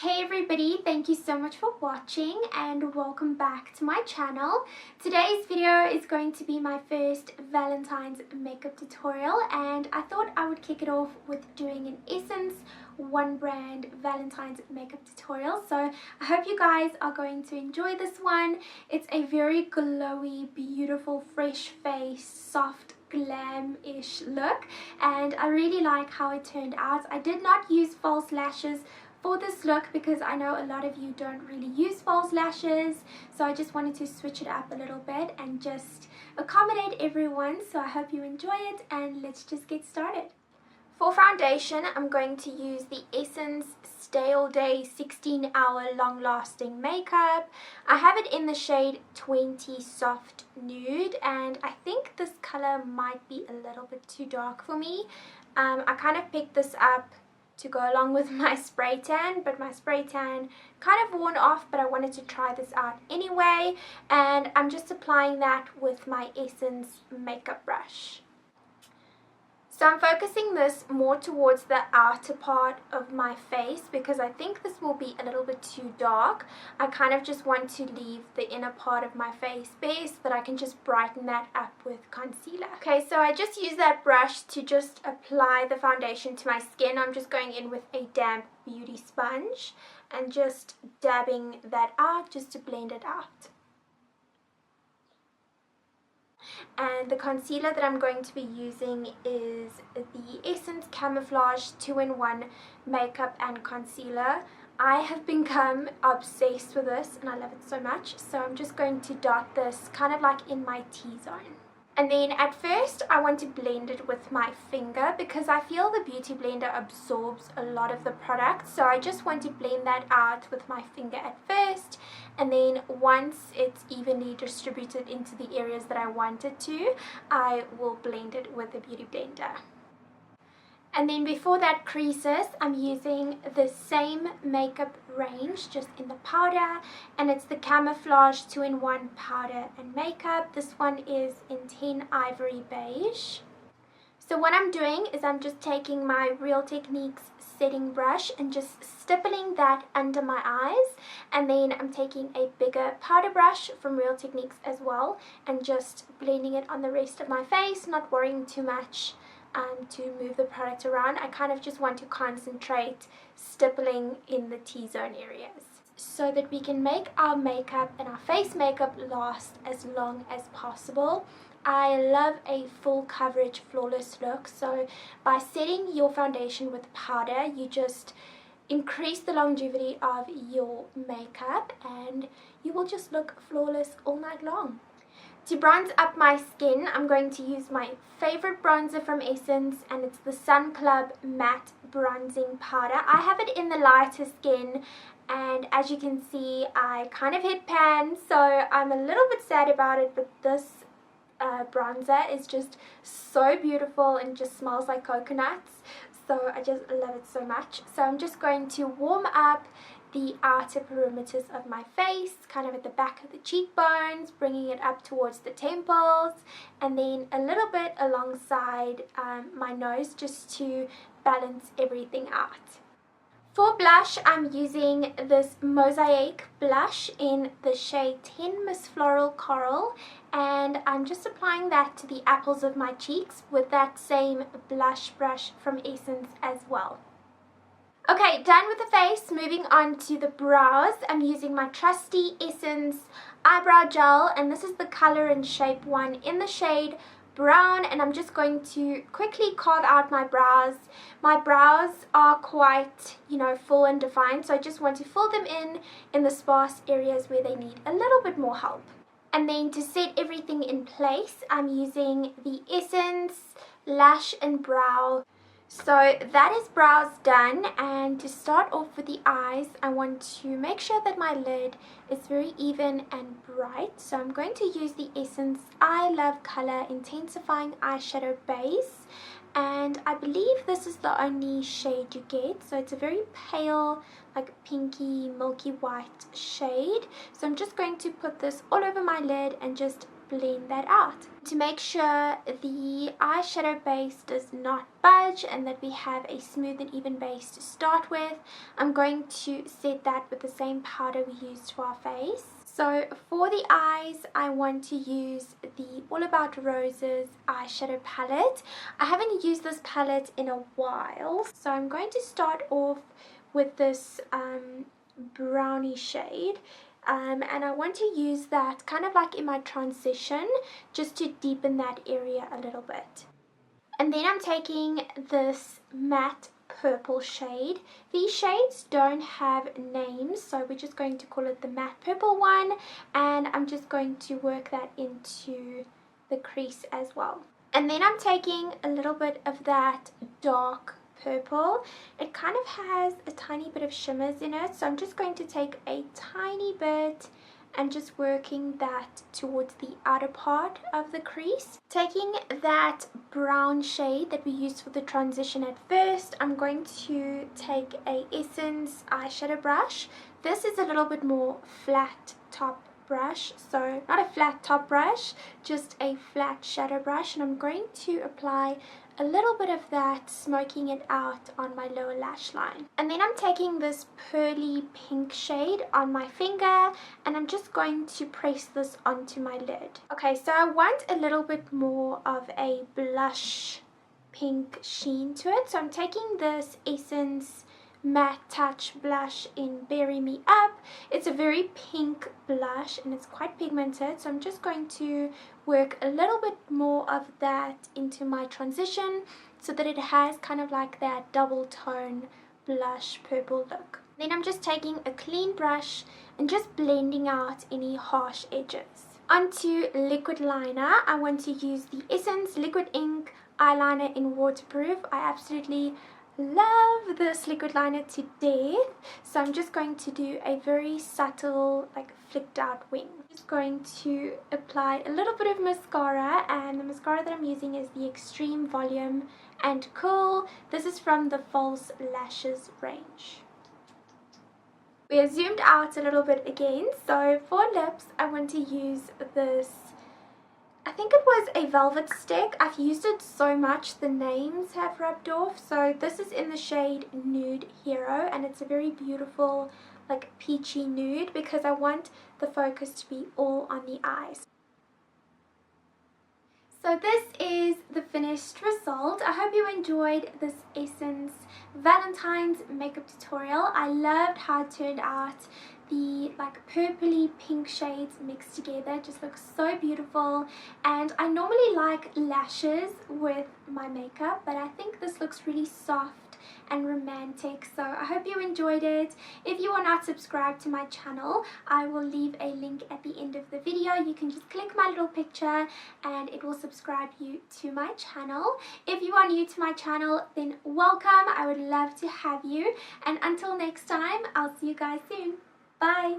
Hey everybody, thank you so much for watching and welcome back to my channel. Today's video is going to be my first Valentine's makeup tutorial, and I thought I would kick it off with doing an Essence one brand Valentine's makeup tutorial. So I hope you guys are going to enjoy this one. It's a very glowy, beautiful, fresh face, soft glam-ish look, and I really like how it turned out. I did not use false lashes for this look because I know a lot of you don't really use false lashes, so I just wanted to switch it up a little bit and just accommodate everyone. So I hope you enjoy it, and let's just get started. For foundation, I'm going to use the Essence Stay All Day 16-hour long-lasting makeup. I have it in the shade 20 Soft Nude, and I think this color might be a little bit too dark for me. I kind of picked this up to go along with my spray tan, but my spray tan kind of worn off, but I wanted to try this out anyway, and I'm just applying that with my Essence makeup brush. So I'm focusing this more towards the outer part of my face because I think this will be a little bit too dark. I kind of just want to leave the inner part of my face bare so that I can just brighten that up with concealer. Okay, so I just use that brush to just apply the foundation to my skin. I'm just going in with a damp beauty sponge and just dabbing that out just to blend it out. And the concealer that I'm going to be using is the Essence Camouflage 2-in-1 makeup and concealer. I have become obsessed with this and I love it so much, so I'm just going to dot this kind of like in my T-zone. And then at first I want to blend it with my finger because I feel the beauty blender absorbs a lot of the product, so I just want to blend that out with my finger at first, and then once it's evenly distributed into the areas that I want it to, I will blend it with the beauty blender. And then before that creases, I'm using the same makeup range just in the powder, and it's the Camouflage 2-in-1 powder and makeup. This one is in 10 Ivory Beige. So what I'm doing is I'm just taking my Real Techniques setting brush and just stippling that under my eyes, and then I'm taking a bigger powder brush from Real Techniques as well and just blending it on the rest of my face, not worrying too much to move the product around. I kind of just want to concentrate stippling in the T-zone areas so that we can make our makeup and our face makeup last as long as possible. I love a full coverage flawless look, so by setting your foundation with powder, you just increase the longevity of your makeup and you will just look flawless all night long. To bronze up my skin, I'm going to use my favorite bronzer from Essence, and it's the Sun Club Matte Bronzing Powder. I have it in the lighter skin, and as you can see, I kind of hit pan, so I'm a little bit sad about it, but this bronzer is just so beautiful and just smells like coconuts, so I just love it so much. So I'm just going to warm up the outer perimeters of my face, kind of at the back of the cheekbones, bringing it up towards the temples, and then a little bit alongside my nose just to balance everything out. For blush, I'm using this Mosaic blush in the shade 10 Miss Floral Coral, and I'm just applying that to the apples of my cheeks with that same blush brush from Essence as well. Okay, done with the face, moving on to the brows. I'm using my trusty Essence eyebrow gel, and this is the color and shape one in the shade brown, and I'm just going to quickly carve out my brows. My brows are quite, full and defined, so I just want to fill them in the sparse areas where they need a little bit more help. And then to set everything in place, I'm using the Essence Lash and Brow. So that is brows done, and to start off with the eyes, I want to make sure that my lid is very even and bright. So I'm going to use the Essence I Love Color Intensifying Eyeshadow Base, and I believe this is the only shade you get. So it's a very pale, like pinky, milky white shade. So I'm just going to put this all over my lid and just blend that out. To make sure the eyeshadow base does not budge and that we have a smooth and even base to start with, I'm going to set that with the same powder we used for our face. So for the eyes, I want to use the All About Roses eyeshadow palette. I haven't used this palette in a while, so I'm going to start off with this brownie shade. And I want to use that kind of like in my transition, just to deepen that area a little bit. And then I'm taking this matte purple shade. These shades don't have names, so we're just going to call it the matte purple one, and I'm just going to work that into the crease as well. And then I'm taking a little bit of that dark purple. It kind of has a tiny bit of shimmers in it, so I'm just going to take a tiny bit and just working that towards the outer part of the crease. Taking that brown shade that we used for the transition at first, I'm going to take a Essence eyeshadow brush. This is a little bit more flat top brush, so not a flat top brush, just a flat shadow brush, and I'm going to apply a little bit of that, smoking it out on my lower lash line. And then I'm taking this pearly pink shade on my finger, and I'm just going to press this onto my lid. Okay, so I want a little bit more of a blush pink sheen to it, so I'm taking this Essence Matte Touch blush in Bury Me Up. It's a very pink blush and it's quite pigmented, so I'm just going to work a little bit more of that into my transition so that it has kind of like that double tone blush purple look. Then I'm just taking a clean brush and just blending out any harsh edges. Onto liquid liner, I want to use the Essence Liquid Ink eyeliner in Waterproof. I absolutely love this liquid liner to death, so I'm just going to do a very subtle, like flicked out wing. I'm just going to apply a little bit of mascara, and the mascara that I'm using is the Extreme Volume and Cool. This is from the False Lashes range. We are zoomed out a little bit again, so for lips I want to use this, I think it was a velvet stick. I've used it so much the names have rubbed off. So this is in the shade Nude Hero, and it's a very beautiful like peachy nude because I want the focus to be all on the eyes. So this is the finished result. I hope you enjoyed this Essence Valentine's makeup tutorial. I loved how it turned out. The like purpley pink shades mixed together just looks so beautiful, and I normally like lashes with my makeup, but I think this looks really soft and romantic, so I hope you enjoyed it. If you are not subscribed to my channel, I will leave a link at the end of the video. You can just click my little picture and it will subscribe you to my channel. If you are new to my channel, then welcome. I would love to have you, and until next time, I'll see you guys soon. Bye!